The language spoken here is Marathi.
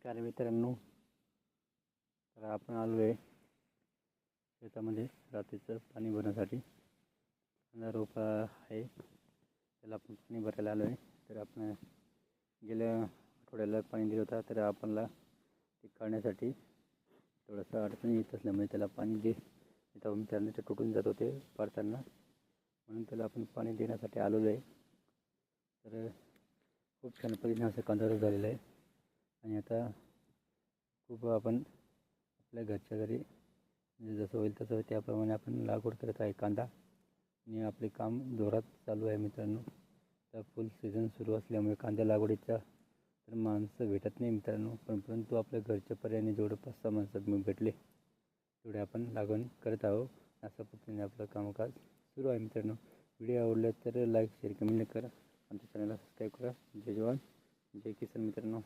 नमस्कार मित्रांनो, तर आपण आलो आहे शेतामध्ये रात्रीचं पाणी भरण्यासाठी. रोपा आहे त्याला आपण पाणी भरायला आलो आहे. तर आपण गेल्या आठवड्याला पाणी दिलं होतं, तर आपल्याला ते काढण्यासाठी थोडंसं अडचण येत असल्यामुळे त्याला पाणी इथं मित्रांनो ते तुटून जात होते पाडताना, म्हणून त्याला आपण पाणी देण्यासाठी आलेलो आहे. तर खूप छान पद्धतीने असं कांदा झालेलं आहे आणि आता खूप आपण आपल्या घरच्या घरी म्हणजे जसं होईल तसं त्याप्रमाणे आपण लागवड करत आहे कांदा. आणि आपले काम जोरात चालू आहे मित्रांनो. तर फुल सीझन सुरू असल्यामुळे कांदा लागवडीचा तर माणसं भेटत नाही मित्रांनो, परंतु आपल्या घरच्या पर्यायाने जेवढं 5-6 माणसं भेटले तेवढे आपण लागवड करत आहोत. अशा पद्धतीने आपलं कामकाज सुरू आहे मित्रांनो. व्हिडिओ आवडले तर लाईक शेअर कमेंट करा, आमच्या चॅनलला सबस्क्राईब करा. जय जवान जय किसान मित्रांनो.